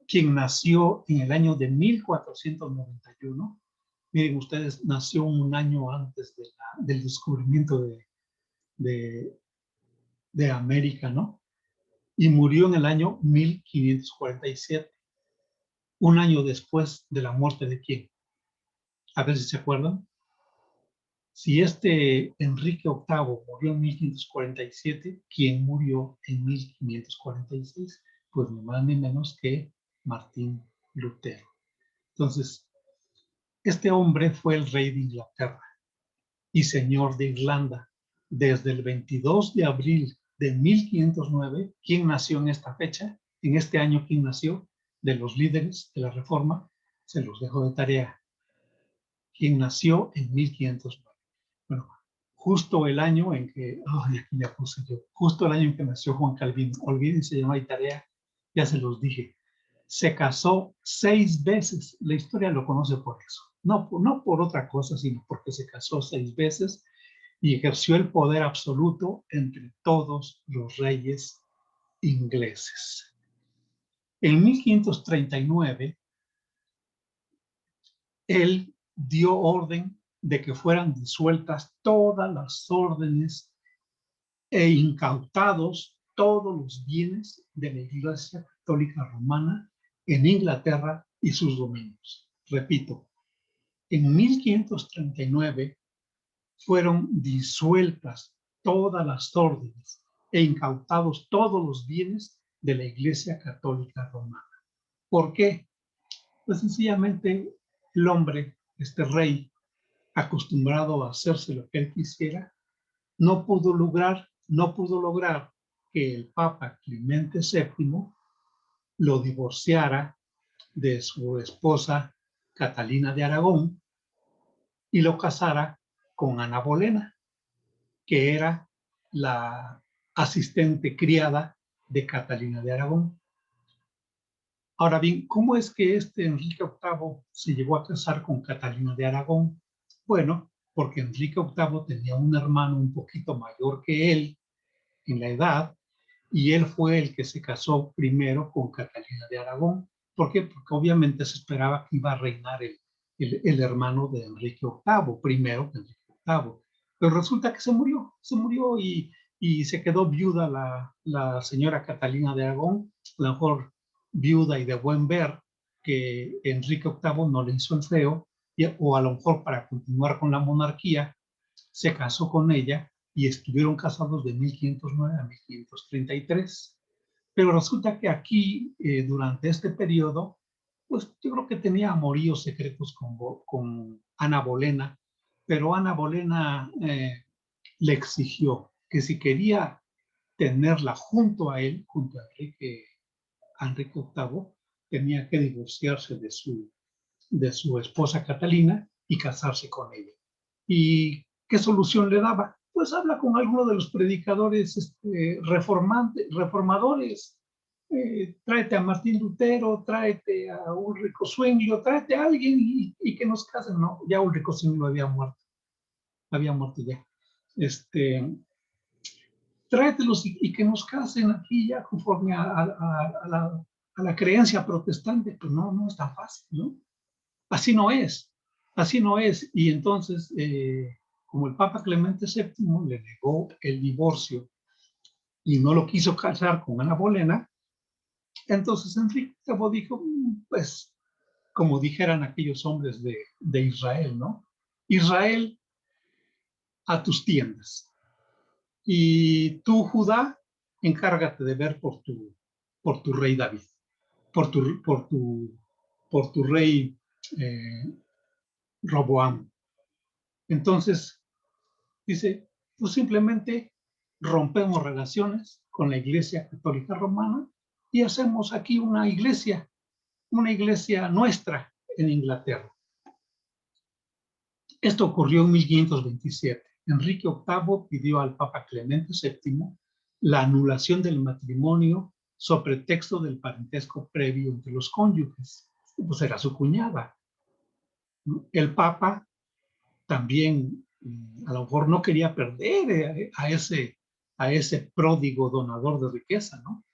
quien nació en el año de 1491, miren ustedes, nació un año antes del descubrimiento de América, ¿no? Y murió en el año 1547, un año después de la muerte de quién. A ver si se acuerdan. Si Enrique VIII murió en 1547, ¿quién murió en 1546? Pues ni más ni menos que Martín Lutero. Entonces, este hombre fue el rey de Inglaterra y señor de Irlanda desde el 22 de abril de 1509. ¿Quién nació en esta fecha? En este año, ¿quién nació? De los líderes de la Reforma, se los dejo de tarea. ¿Quién nació en 1509? Bueno, justo el año en que, aquí ya puse yo, justo el año en que nació Juan Calvino. Olvídense, ya no hay tarea, ya se los dije. Se casó 6 veces. La historia lo conoce por eso. No por otra cosa, sino porque se casó 6 veces y ejerció el poder absoluto entre todos los reyes ingleses. En 1539, él dio orden de que fueran disueltas todas las órdenes e incautados todos los bienes de la Iglesia Católica Romana en Inglaterra y sus dominios. Repito, en 1539 fueron disueltas todas las órdenes e incautados todos los bienes de la Iglesia Católica Romana. ¿Por qué? Pues sencillamente el hombre, este rey, acostumbrado a hacerse lo que él quisiera, no pudo lograr que el Papa Clemente VII lo divorciara de su esposa Catalina de Aragón y lo casara con Ana Bolena, que era la asistente criada de Catalina de Aragón. Ahora bien, ¿cómo es que este Enrique VIII se llegó a casar con Catalina de Aragón? Bueno, porque Enrique VIII tenía un hermano un poquito mayor que él en la edad, y él fue el que se casó primero con Catalina de Aragón. ¿Por qué? Porque obviamente se esperaba que iba a reinar el hermano de Enrique VIII, primero que Enrique VIII. Pero resulta que se murió y se quedó viuda la señora Catalina de Aragón, a lo mejor viuda y de buen ver, que Enrique VIII no le hizo el feo, o a lo mejor para continuar con la monarquía, se casó con ella y estuvieron casados de 1509 a 1533. Pero resulta que aquí, durante este periodo, pues yo creo que tenía amoríos secretos con Ana Bolena, pero Ana Bolena le exigió que si quería tenerla junto a él, junto a Enrique VIII, tenía que divorciarse de su esposa Catalina y casarse con ella. ¿Y qué solución le daba? Pues habla con alguno de los predicadores reformadores. Tráete a Martín Lutero, tráete a Ulrico Zwinglio, tráete a alguien y que nos casen. No, ya Ulrico Zwinglio había muerto ya. Tráetelos y que nos casen aquí ya conforme a la creencia protestante. Pues no, no es tan fácil, ¿no? Así no es, así no es. Y entonces, como el Papa Clemente VII le negó el divorcio y no lo quiso casar con Ana Bolena, entonces Enrique VIII dijo, pues, como dijeran aquellos hombres de Israel, ¿no? Israel, a tus tiendas. Y tú, Judá, encárgate de ver por tu rey David, por tu, por tu, por tu rey Roboam. Entonces, dice, pues simplemente rompemos relaciones con la Iglesia Católica Romana y hacemos aquí una iglesia nuestra en Inglaterra. Esto ocurrió en 1527. Enrique VIII pidió al Papa Clemente VII la anulación del matrimonio sobre pretexto del parentesco previo entre los cónyuges. Pues era su cuñada. El Papa también a lo mejor no quería perder a ese pródigo donador de riqueza, ¿no?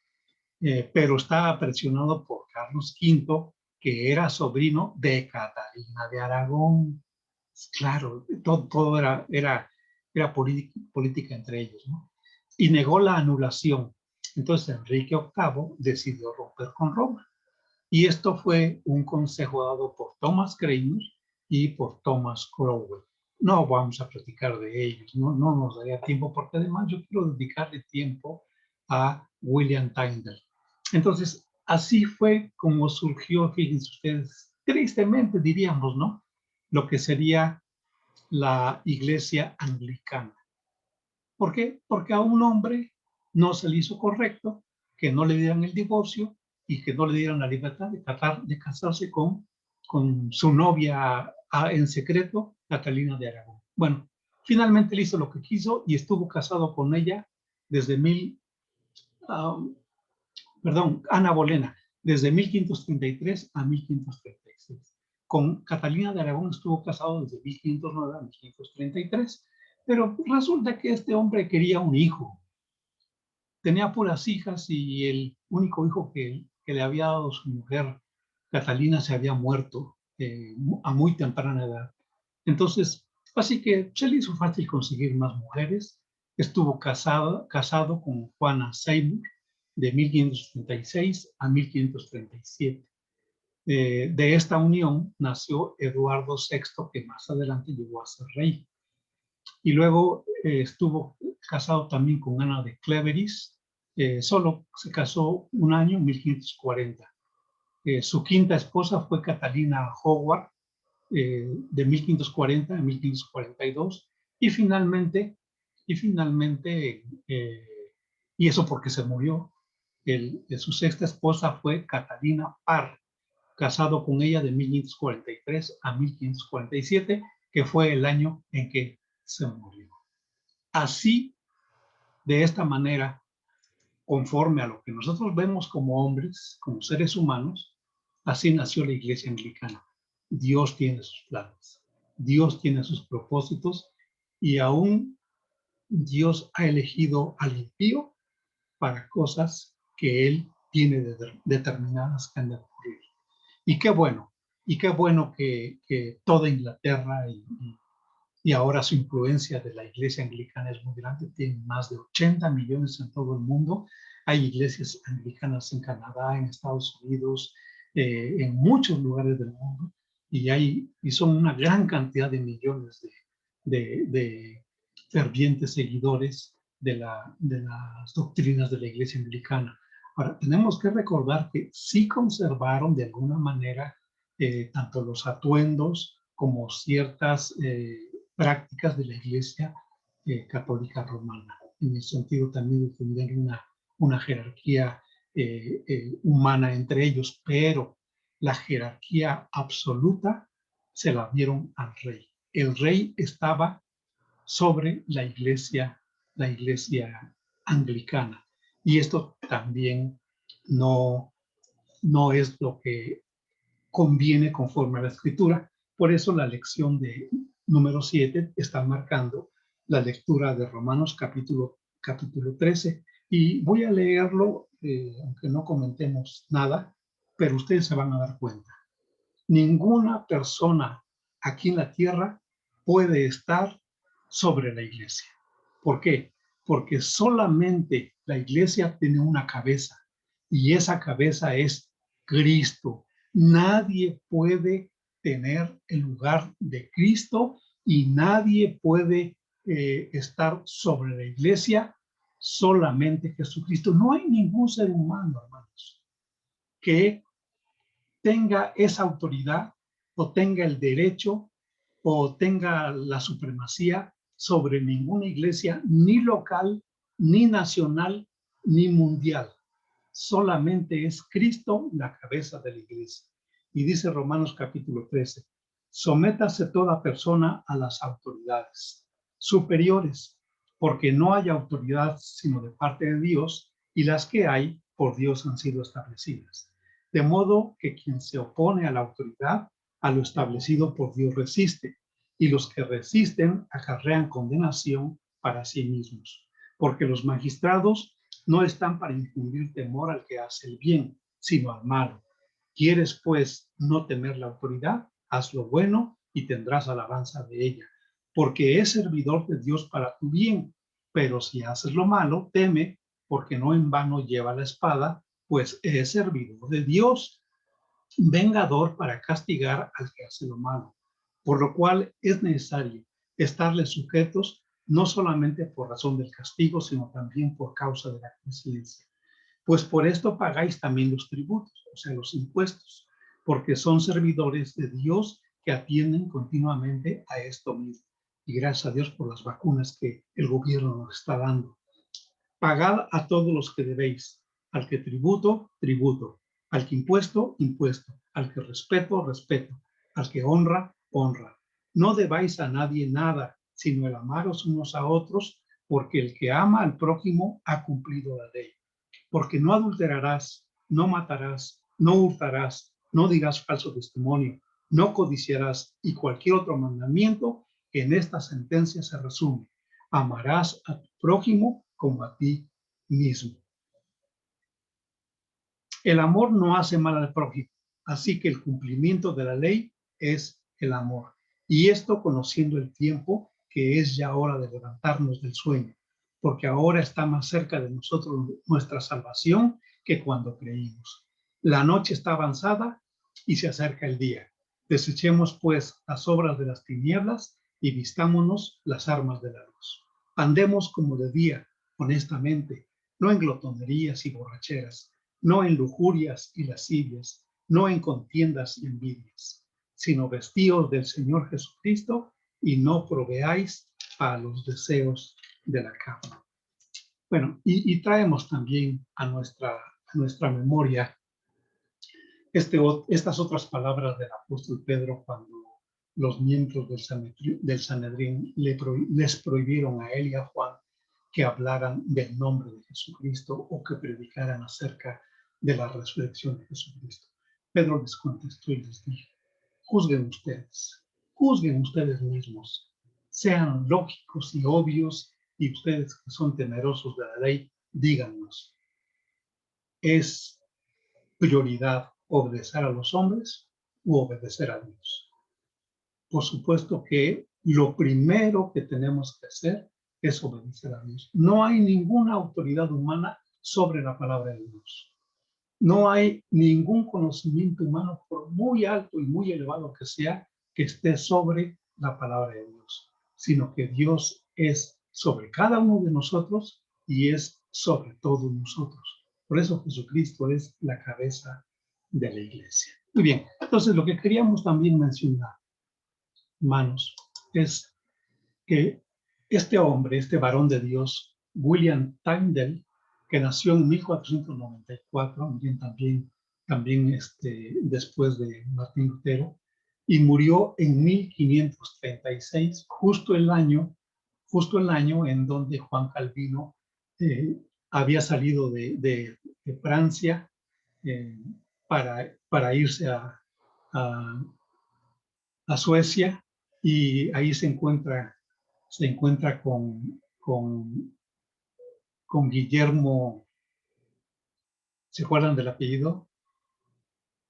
Pero estaba presionado por Carlos V, que era sobrino de Catalina de Aragón. Claro, todo era política entre ellos, ¿no? Y negó la anulación. Entonces Enrique VIII decidió romper con Roma. Y esto fue un consejo dado por Thomas Cranmer y por Thomas Cromwell. No vamos a platicar de ellos, no nos daría tiempo, porque además yo quiero dedicarle tiempo a William Tyndale. Entonces, así fue como surgió, fíjense ustedes, tristemente diríamos, ¿no? Lo que sería la iglesia anglicana. ¿Por qué? Porque a un hombre no se le hizo correcto que no le dieran el divorcio y que no le dieran la libertad de casarse con su novia en secreto, Catalina de Aragón. Bueno, finalmente él hizo lo que quiso y estuvo casado con ella desde Ana Bolena, desde 1533 a 1536. Con Catalina de Aragón estuvo casado desde 1509 a 1533, pero resulta que este hombre quería un hijo. Tenía puras hijas y el único hijo que le había dado su mujer, Catalina, se había muerto a muy temprana edad. Entonces, así que se le hizo fácil conseguir más mujeres Estuvo casado con Juana Seymour de 1536 a 1537. De esta unión nació Eduardo VI, que más adelante llegó a ser rey. Y luego estuvo casado también con Ana de Cleveris. Solo se casó un año, en 1540. Su quinta esposa fue Catalina Howard, de 1540 a 1542. Y finalmente, y eso porque se murió, su sexta esposa fue Catalina Parr, casado con ella de 1543 a 1547, que fue el año en que se murió. Así, de esta manera, conforme a lo que nosotros vemos como hombres, como seres humanos, así nació la Iglesia Anglicana. Dios tiene sus planes, Dios tiene sus propósitos, y aún Dios ha elegido al impío para cosas que Él tiene determinadas que han de ocurrir. Y qué bueno que toda Inglaterra y ahora su influencia de la iglesia anglicana es muy grande, tiene más de 80 millones en todo el mundo. Hay iglesias anglicanas en Canadá, en Estados Unidos, en muchos lugares del mundo, y son una gran cantidad de millones de fervientes seguidores de las doctrinas de la iglesia anglicana. Ahora, tenemos que recordar que sí conservaron de alguna manera tanto los atuendos como ciertas prácticas de la Iglesia Católica Romana, en el sentido también de tener una jerarquía humana entre ellos, pero la jerarquía absoluta se la dieron al rey. El rey estaba sobre la iglesia anglicana, y esto también no es lo que conviene conforme a la escritura. Por eso la lección de número 7 está marcando la lectura de Romanos capítulo 13, y voy a leerlo, aunque no comentemos nada, pero ustedes se van a dar cuenta. Ninguna persona aquí en la tierra puede estar sobre la iglesia. ¿Por qué? Porque solamente la iglesia tiene una cabeza, y esa cabeza es Cristo. Nadie puede tener el lugar de Cristo, y nadie puede estar sobre la iglesia, solamente Jesucristo. No hay ningún ser humano, hermanos, que tenga esa autoridad o tenga el derecho o tenga la supremacía sobre ninguna iglesia, ni local, ni nacional, ni mundial. Solamente es Cristo la cabeza de la iglesia. Y dice Romanos capítulo 13, sométase toda persona a las autoridades superiores, porque no hay autoridad sino de parte de Dios, y las que hay por Dios han sido establecidas. De modo que quien se opone a la autoridad, a lo establecido por Dios resiste, y los que resisten acarrean condenación para sí mismos, porque los magistrados no están para infundir temor al que hace el bien, sino al malo. ¿Quieres, pues, no temer la autoridad? Haz lo bueno y tendrás alabanza de ella, porque es servidor de Dios para tu bien. Pero si haces lo malo, teme, porque no en vano lleva la espada, pues es servidor de Dios, vengador para castigar al que hace lo malo. Por lo cual es necesario estarles sujetos, no solamente por razón del castigo, sino también por causa de la conciencia. Pues por esto pagáis también los tributos, o sea, los impuestos, porque son servidores de Dios que atienden continuamente a esto mismo. Y gracias a Dios por las vacunas que el gobierno nos está dando. Pagad a todos los que debéis, al que tributo, tributo, al que impuesto, impuesto, al que respeto, respeto, al que honra, honra. No debáis a nadie nada, sino el amaros unos a otros, porque el que ama al prójimo ha cumplido la ley. Porque no adulterarás, no matarás, no hurtarás, no dirás falso testimonio, no codiciarás, y cualquier otro mandamiento que en esta sentencia se resume. Amarás a tu prójimo como a ti mismo. El amor no hace mal al prójimo, así que el cumplimiento de la ley es el amor. Y esto conociendo el tiempo, que es ya hora de levantarnos del sueño, porque ahora está más cerca de nosotros nuestra salvación que cuando creímos. La noche está avanzada y se acerca el día. Desechemos pues las obras de las tinieblas y vistámonos las armas de la luz. Andemos como de día, honestamente, no en glotonerías y borracheras, no en lujurias y lascivias, no en contiendas y envidias, sino vestíos del Señor Jesucristo y no proveáis a los deseos de la carne. Bueno, y traemos también a nuestra memoria estas otras palabras del apóstol Pedro cuando los miembros del Sanedrín les prohibieron a él y a Juan que hablaran del nombre de Jesucristo o que predicaran acerca de la resurrección de Jesucristo. Pedro les contestó y les dijo: juzguen ustedes mismos, sean lógicos y obvios, y ustedes que son temerosos de la ley, díganos, ¿es prioridad obedecer a los hombres u obedecer a Dios? Por supuesto que lo primero que tenemos que hacer es obedecer a Dios. No hay ninguna autoridad humana sobre la palabra de Dios. No hay ningún conocimiento humano, por muy alto y muy elevado que sea, que esté sobre la palabra de Dios, sino que Dios es sobre cada uno de nosotros y es sobre todos nosotros. Por eso Jesucristo es la cabeza de la iglesia. Muy bien, entonces lo que queríamos también mencionar, hermanos, es que este hombre, este varón de Dios, William Tyndale, que nació en 1494, también después de Martín Lutero, y murió en 1536, justo el año en donde Juan Calvino había salido de Francia eh, para irse a Suecia, y ahí se encuentra con Guillermo. ¿Se acuerdan del apellido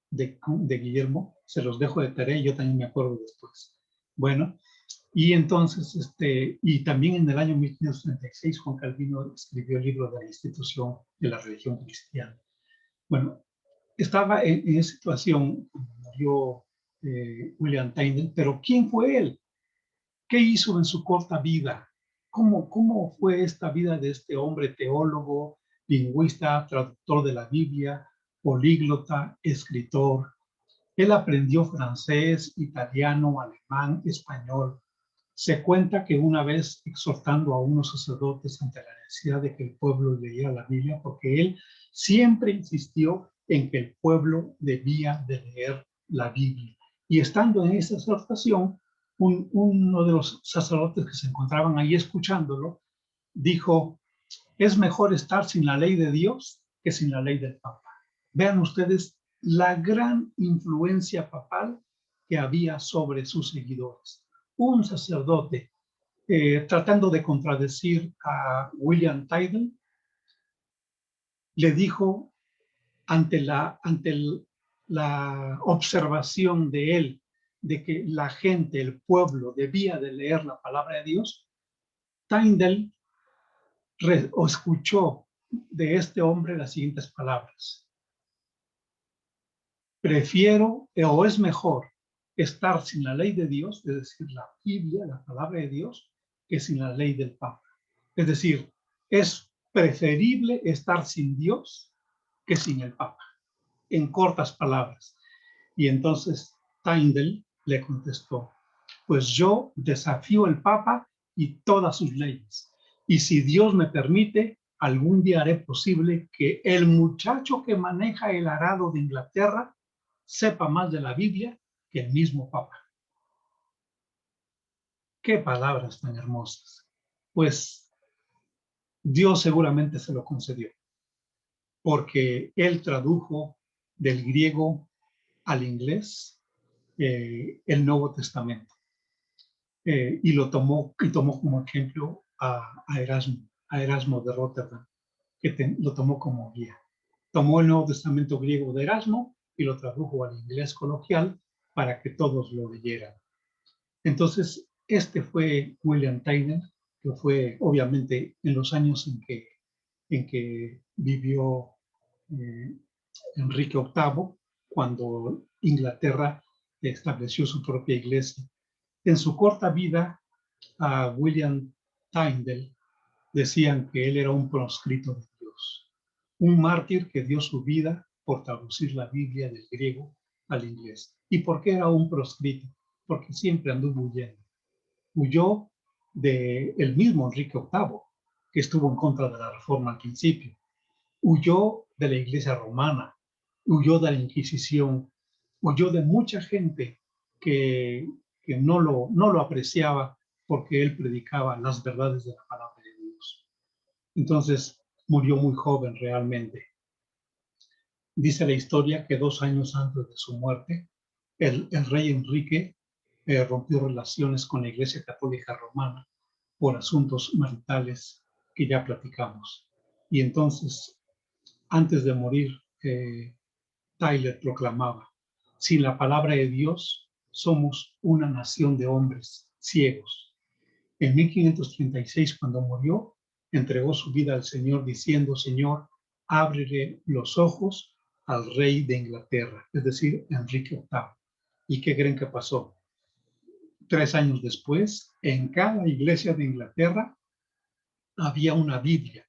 de Guillermo? Se los dejo de tarea, yo también me acuerdo después. Bueno, y entonces, y también en el año 1536, Juan Calvino escribió el libro de la institución de la religión cristiana. Bueno, estaba en esa situación, murió William Tyndale, pero ¿quién fue él? ¿Qué hizo en su corta vida? ¿Cómo fue esta vida de este hombre teólogo, lingüista, traductor de la Biblia, políglota, escritor? Él aprendió francés, italiano, alemán, español. Se cuenta que una vez exhortando a unos sacerdotes ante la necesidad de que el pueblo leyera la Biblia, porque él siempre insistió en que el pueblo debía de leer la Biblia. Y estando en esa exhortación, uno de los sacerdotes que se encontraban ahí escuchándolo, dijo: es mejor estar sin la ley de Dios que sin la ley del Papa. Vean ustedes la gran influencia papal que había sobre sus seguidores. Un sacerdote tratando de contradecir a William Tyndale, le dijo ante la observación de él de que la gente, el pueblo, debía de leer la palabra de Dios, Tyndale escuchó de este hombre las siguientes palabras: prefiero o es mejor estar sin la ley de Dios, es decir, la Biblia, la palabra de Dios, que sin la ley del Papa. Es decir, es preferible estar sin Dios que sin el Papa, en cortas palabras. Y entonces Tyndale le contestó: pues yo desafío al Papa y todas sus leyes. Y si Dios me permite, algún día haré posible que el muchacho que maneja el arado de Inglaterra sepa más de la Biblia que el mismo Papa. Qué palabras tan hermosas. Pues Dios seguramente se lo concedió, porque él tradujo del griego al inglés el Nuevo Testamento. Y tomó como ejemplo a Erasmo de Rotterdam, que lo tomó como guía. Tomó el Nuevo Testamento griego de Erasmo y lo tradujo al inglés coloquial para que todos lo leyeran. Entonces, este fue William Tyndale, que fue obviamente en los años en que vivió Enrique VIII, cuando Inglaterra estableció su propia iglesia. En su corta vida, a William Tyndale decían que él era un proscrito de Dios, un mártir que dio su vida por traducir la Biblia del griego al inglés. ¿Y por qué era un proscrito? Porque siempre anduvo huyendo. Huyó del mismo Enrique VIII, que estuvo en contra de la reforma al principio. Huyó de la iglesia romana, huyó de la Inquisición, huyó de mucha gente que no lo apreciaba porque él predicaba las verdades de la palabra de Dios. Entonces murió muy joven realmente. Dice la historia que 2 años antes de su muerte, el rey Enrique rompió relaciones con la Iglesia Católica Romana por asuntos maritales que ya platicamos. Y entonces, antes de morir, Tyler proclamaba: sin la palabra de Dios, somos una nación de hombres ciegos. En 1536, cuando murió, entregó su vida al Señor diciendo: Señor, ábrele los ojos al rey de Inglaterra, es decir, Enrique VIII. ¿Y qué creen que pasó? 3 años después, en cada iglesia de Inglaterra había una Biblia,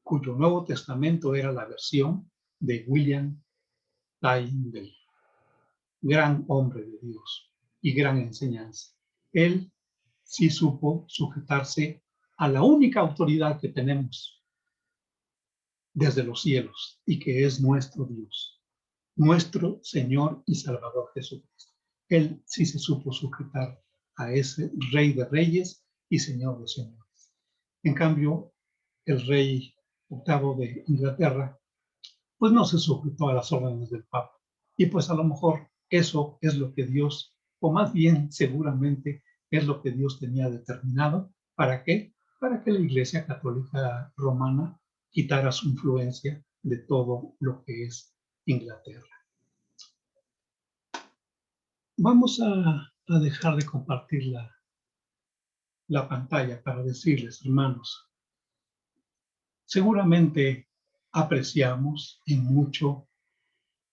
cuyo Nuevo Testamento era la versión de William Tyndale, gran hombre de Dios y gran enseñanza. Él sí supo sujetarse a la única autoridad que tenemos desde los cielos y que es nuestro Dios, nuestro Señor y Salvador Jesucristo. Él sí se supo sujetar a ese Rey de Reyes y Señor de Señores. En cambio, el rey octavo de Inglaterra, pues no se sujetó a las órdenes del Papa. Y pues a lo mejor eso es lo que Dios, o más bien seguramente es lo que Dios tenía determinado. ¿Para qué? Para que la Iglesia Católica Romana quitara su influencia de todo lo que es Inglaterra. Vamos a dejar de compartir la pantalla para decirles, hermanos, seguramente apreciamos en mucho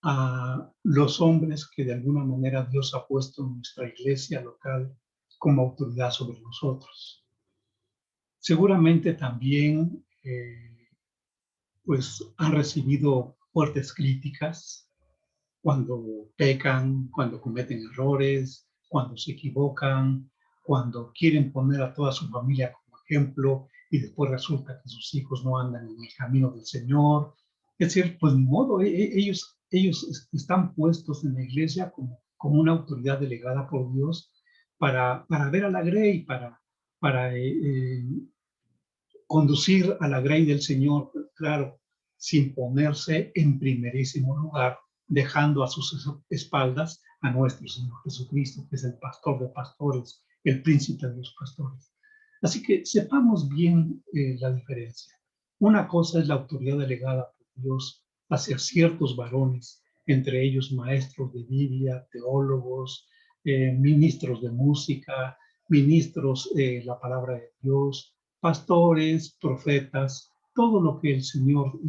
a los hombres que de alguna manera Dios ha puesto en nuestra iglesia local como autoridad sobre nosotros. Seguramente también pues han recibido fuertes críticas cuando pecan, cuando cometen errores, cuando se equivocan, cuando quieren poner a toda su familia como ejemplo y después resulta que sus hijos no andan en el camino del Señor. Es decir, pues ni modo, ellos están puestos en la iglesia como una autoridad delegada por Dios para ver a la grey, para conducir a la grey del Señor, claro, sin ponerse en primerísimo lugar, dejando a sus espaldas a nuestro Señor Jesucristo, que es el pastor de pastores, el príncipe de los pastores. Así que sepamos bien la diferencia. Una cosa es la autoridad delegada por Dios hacia ciertos varones, entre ellos maestros de Biblia, teólogos, ministros de música, ministros de la palabra de Dios, pastores, profetas, todo lo que el Señor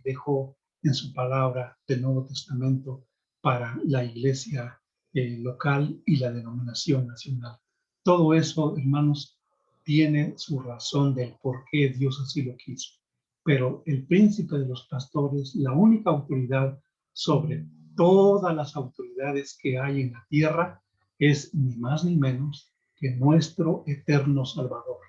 dejó en su palabra del Nuevo Testamento para la iglesia local y la denominación nacional. Todo eso, hermanos, tiene su razón del por qué Dios así lo quiso. Pero el príncipe de los pastores, la única autoridad sobre todas las autoridades que hay en la tierra, es ni más ni menos que nuestro eterno Salvador,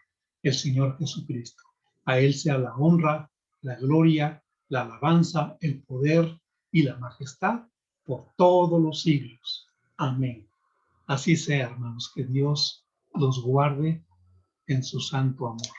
el Señor Jesucristo. A Él sea la honra, la gloria, la alabanza, el poder y la majestad por todos los siglos. Amén. Así sea, hermanos, que Dios los guarde en su santo amor.